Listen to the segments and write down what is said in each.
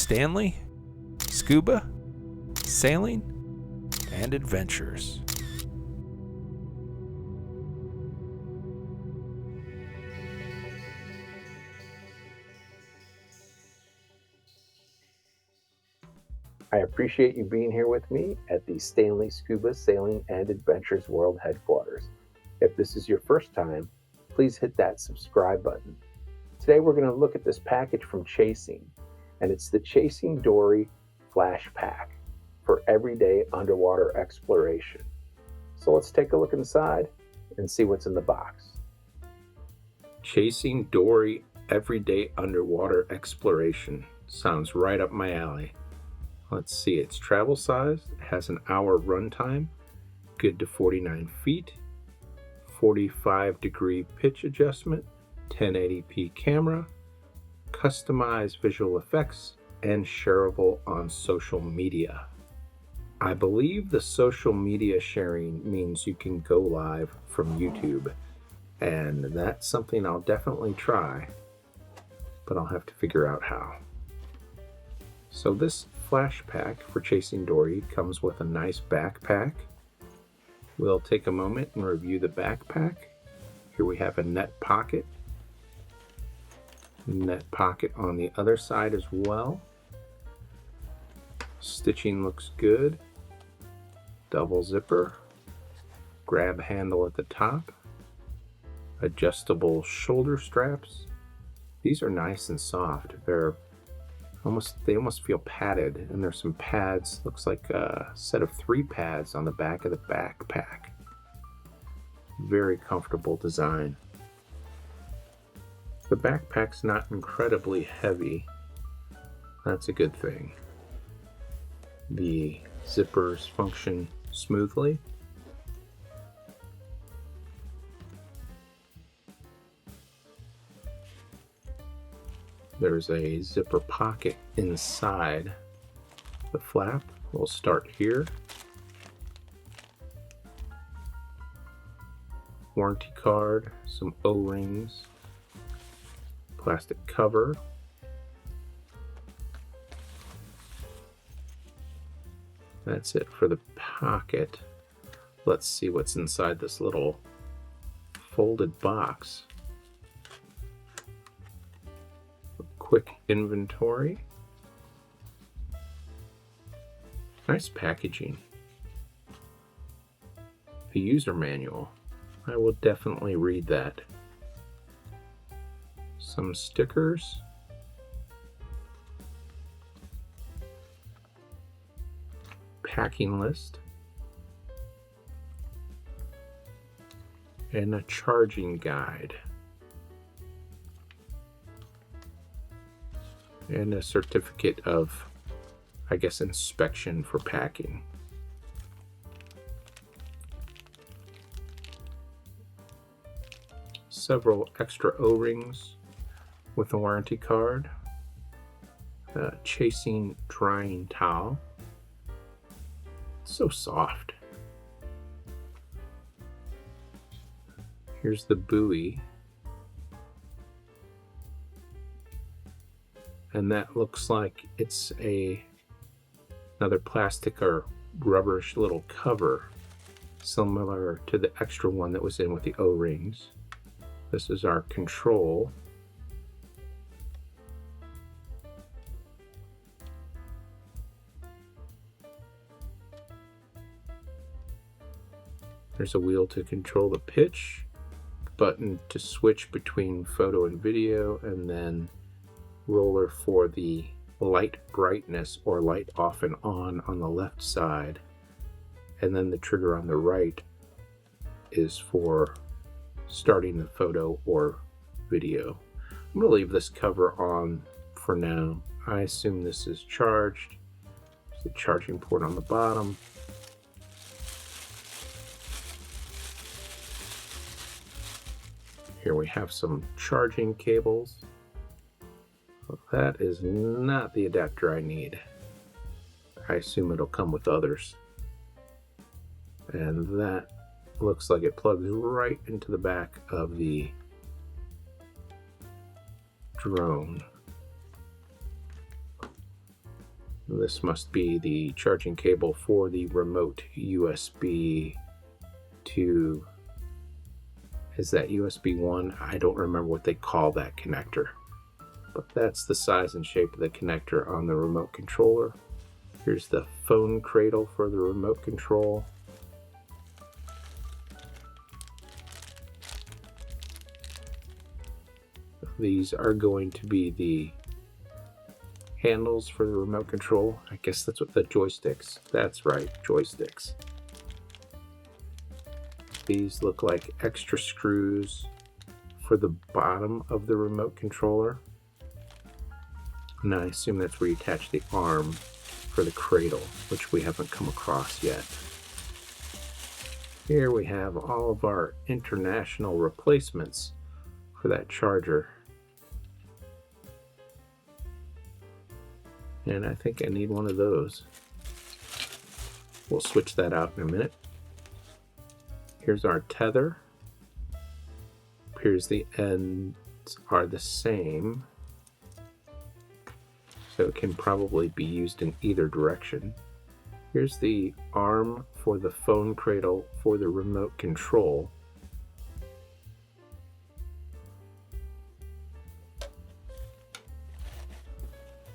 Stanley, Scuba, Sailing, and Adventures. I appreciate you being here with me at the Stanley Scuba Sailing and Adventures World Headquarters. If this is your first time, please hit that subscribe button. Today we're going to look at this package from Chasing, and it's the Chasing Dory Flash Pack for everyday underwater exploration. So let's take a look inside and see what's in the box. Chasing Dory Everyday Underwater Exploration sounds right up my alley. Let's see, it's travel size, it has an hour runtime, good to 49 feet, 45-degree pitch adjustment, 1080p camera, customized visual effects, and shareable on social media. I believe the social media sharing means you can go live from YouTube, and that's something I'll definitely try, but I'll have to figure out how. So this flash pack for Chasing Dory comes with a nice backpack. We'll take a moment and review the backpack. Here we have a net pocket on the other side as well. Stitching looks good. Double zipper, grab handle at the top, adjustable shoulder straps. These are nice and soft. They almost feel padded, and there's some pads. Looks like a set of 3 pads on the back of the backpack. Very comfortable design. The backpack's not incredibly heavy. That's a good thing. The zippers function smoothly. There's a zipper pocket inside the flap. We'll start here. Warranty card, some O-rings, plastic cover. That's it for the pocket. Let's see what's inside this little folded box. Quick inventory. Nice packaging. The user manual. I will definitely read that. Some stickers. Packing list. And a charging guide. And a certificate of, I guess, inspection for packing. Several extra O-rings with a warranty card. A Chasing drying towel. It's so soft. Here's the buoy. And that looks like it's another plastic or rubberish little cover, similar to the extra one that was in with the O-rings. This is our control. There's a wheel to control the pitch, button to switch between photo and video, and then roller for the light brightness or light off and on the left side, and then the trigger on the right is for starting the photo or video. I'm going to leave this cover on for now. I assume this is charged. There's the charging port on the bottom. Here we have some charging cables. That is not the adapter I need. I assume it'll come with others. And that looks like it plugs right into the back of the drone. This must be the charging cable for the remote USB to, is that USB 1? I don't remember what they call that connector, but that's the size and shape of the connector on the remote controller. Here's the phone cradle for the remote control. These are going to be the handles for the remote control. I guess that's what the joysticks. That's right, joysticks. These look like extra screws for the bottom of the remote controller. And I assume that's where you attach the arm for the cradle, which we haven't come across yet. Here we have all of our international replacements for that charger. And I think I need one of those. We'll switch that out in a minute. Here's our tether. Appears the ends are the same, so it can probably be used in either direction. Here's the arm for the phone cradle for the remote control.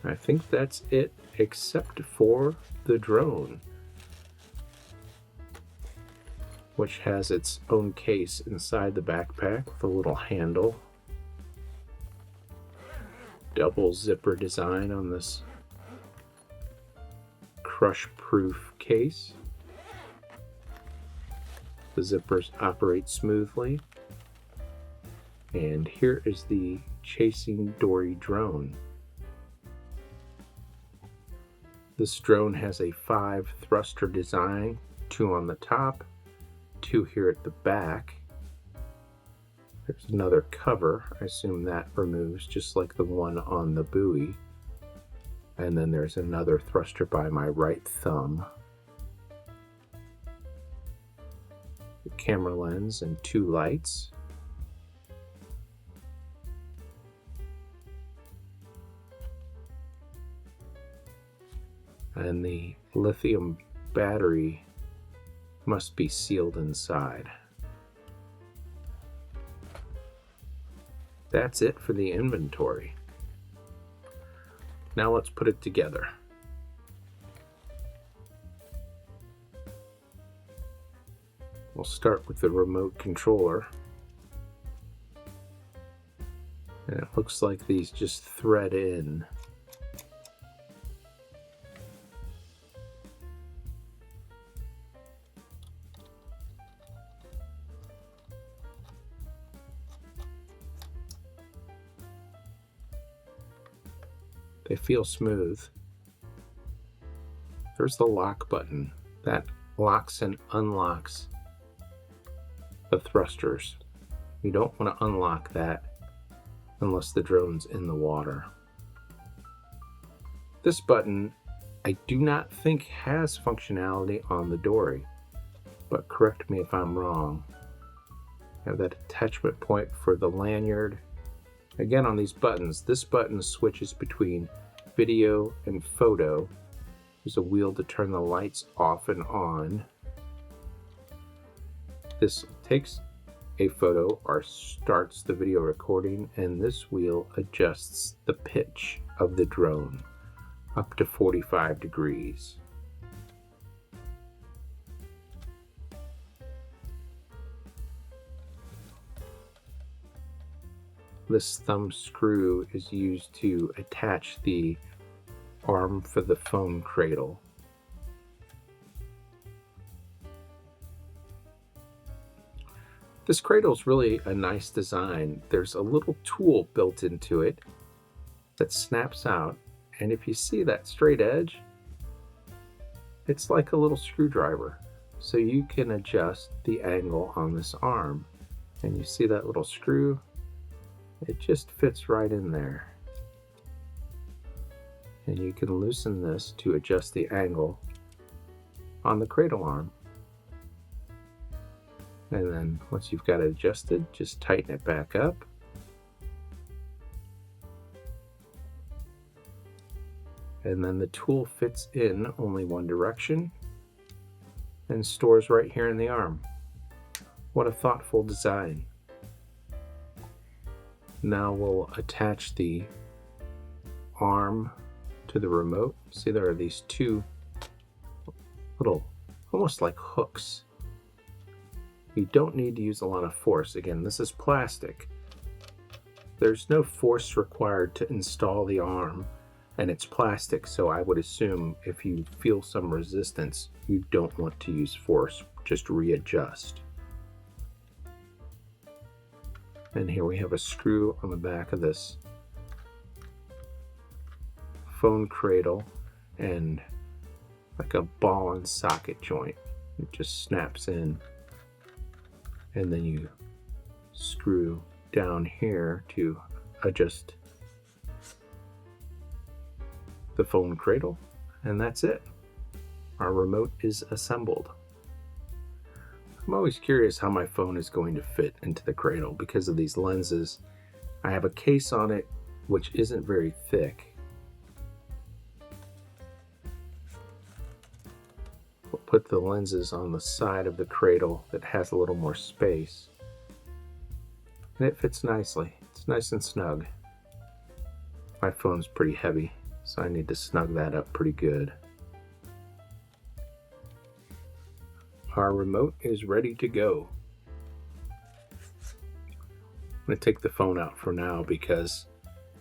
I think that's it, except for the drone, which has its own case inside the backpack with a little handle. Double zipper design on this crush-proof case. The zippers operate smoothly. And here is the Chasing Dory drone. This drone has a 5-thruster design, 2 on the top, 2 here at the back. There's another cover. I assume that removes just like the one on the buoy. And then there's another thruster by my right thumb. The camera lens and 2 lights. And the lithium battery must be sealed inside. That's it for the inventory. Now let's put it together. We'll start with the remote controller. And it looks like these just thread in. They feel smooth. There's the lock button that locks and unlocks the thrusters. You don't want to unlock that unless the drone's in the water. This button I do not think has functionality on the Dory, but correct me if I'm wrong. I have that attachment point for the lanyard. Again, on these buttons, this button switches between video and photo. There's a wheel to turn the lights off and on. This takes a photo or starts the video recording, and this wheel adjusts the pitch of the drone up to 45 degrees. This thumb screw is used to attach the arm for the phone cradle. This cradle is really a nice design. There's a little tool built into it that snaps out, and if you see that straight edge, it's like a little screwdriver. So you can adjust the angle on this arm, and you see that little screw? It just fits right in there. And you can loosen this to adjust the angle on the cradle arm. And then once you've got it adjusted, just tighten it back up. And then the tool fits in only one direction and stores right here in the arm. What a thoughtful design. Now we'll attach the arm to the remote. See, there are these two little, almost like hooks. You don't need to use a lot of force. Again, this is plastic. There's no force required to install the arm, and it's plastic, so I would assume if you feel some resistance, you don't want to use force, just readjust. And here we have a screw on the back of this phone cradle and like a ball and socket joint. It just snaps in, and then you screw down here to adjust the phone cradle, and that's it. Our remote is assembled. I'm always curious how my phone is going to fit into the cradle because of these lenses. I have a case on it which isn't very thick. We'll put the lenses on the side of the cradle that has a little more space, and it fits nicely. It's nice and snug. My phone's pretty heavy, so I need to snug that up pretty good. Our remote is ready to go. I'm going to take the phone out for now because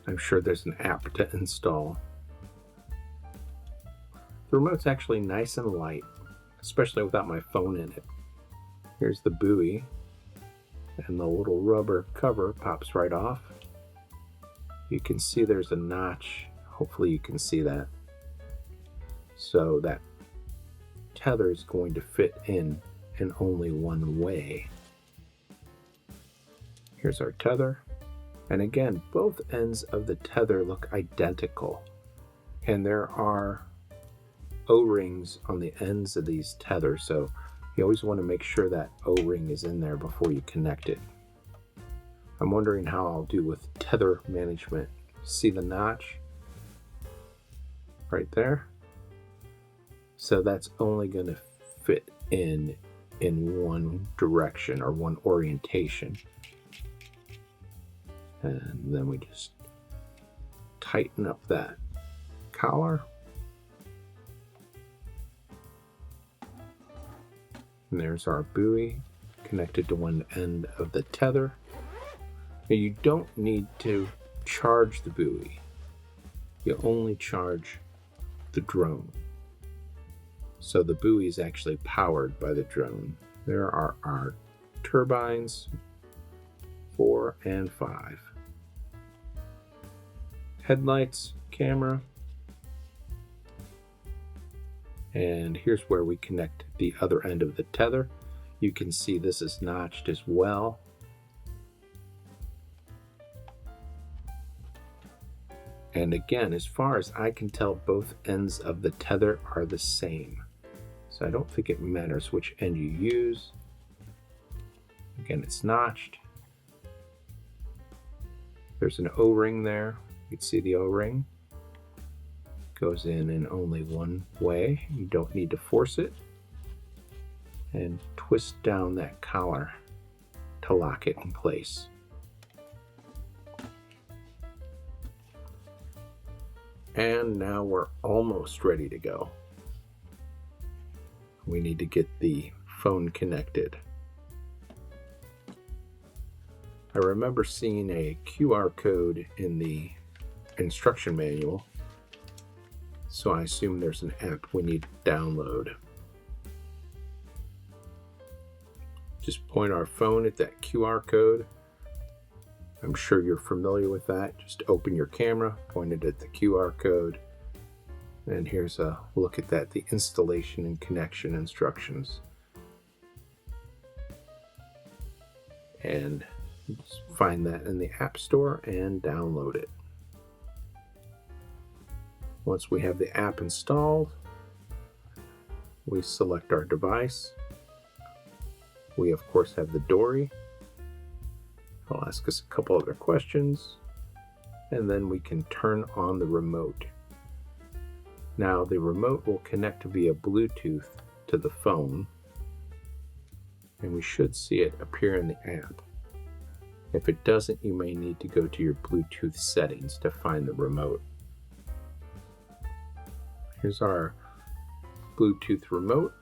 I'm sure there's an app to install. The remote's actually nice and light, especially without my phone in it. Here's the buoy, and the little rubber cover pops right off. You can see there's a notch. Hopefully you can see that. So that tether is going to fit in only one way. Here's our tether, and again, both ends of the tether look identical, and there are O-rings on the ends of these tethers, so you always want to make sure that O-ring is in there before you connect it. I'm wondering how I'll do with tether management. See the notch right there? So that's only going to fit in one direction or one orientation. And then we just tighten up that collar. And there's our buoy connected to one end of the tether. Now you don't need to charge the buoy. You only charge the drone. So the buoy is actually powered by the drone. There are our turbines, 4 and 5. Headlights, camera. And here's where we connect the other end of the tether. You can see this is notched as well. And again, as far as I can tell, both ends of the tether are the same. So I don't think it matters which end you use. Again, it's notched. There's an O-ring there. You can see the O-ring. Goes in only one way. You don't need to force it. And twist down that collar to lock it in place. And now we're almost ready to go. We need to get the phone connected. I remember seeing a QR code in the instruction manual, so I assume there's an app we need to download. Just point our phone at that QR code. I'm sure you're familiar with that. Just open your camera, point it at the QR code, and here's a look at that, the installation and connection instructions. And just find that in the App Store and download it. Once we have the app installed, we select our device. We of course have the Dory. I'll ask us a couple other questions, and then we can turn on the remote. Now the remote will connect via Bluetooth to the phone, and we should see it appear in the app. If it doesn't, you may need to go to your Bluetooth settings to find the remote. Here's our Bluetooth remote.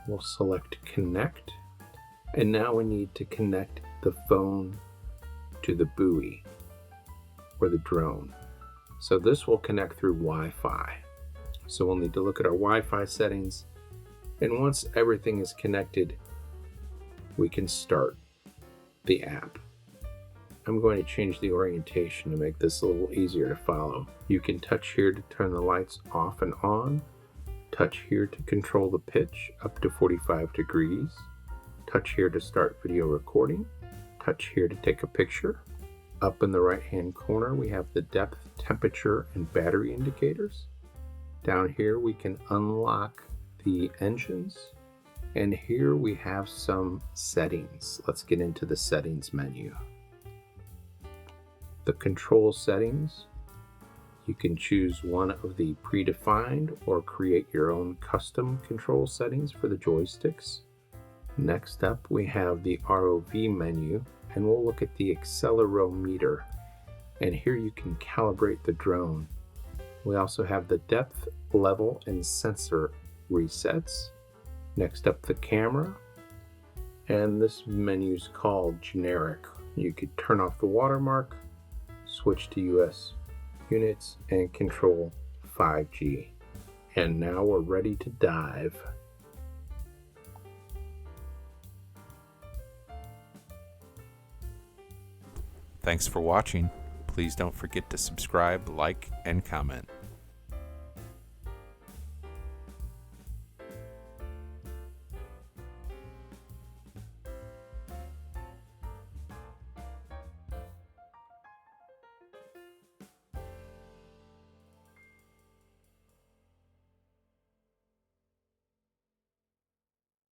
We'll select Connect, and now we need to connect the phone to the buoy or the drone. So this will connect through Wi-Fi. So we'll need to look at our Wi-Fi settings, and once everything is connected, we can start the app. I'm going to change the orientation to make this a little easier to follow. You can touch here to turn the lights off and on, touch here to control the pitch up to 45 degrees, touch here to start video recording, touch here to take a picture. Up in the right hand corner we have the depth, temperature, and battery indicators. Down here we can unlock the engines, and here we have some settings. Let's get into the settings menu. The control settings, you can choose one of the predefined or create your own custom control settings for the joysticks. Next up we have the ROV menu, and we'll look at the accelerometer, and here you can calibrate the drone. We also have the depth, level, and sensor resets. Next up, the camera, and this menu is called generic. You could turn off the watermark, switch to US units, and control 5G. And now we're ready to dive. Thanks for watching. Please don't forget to subscribe, like, and comment.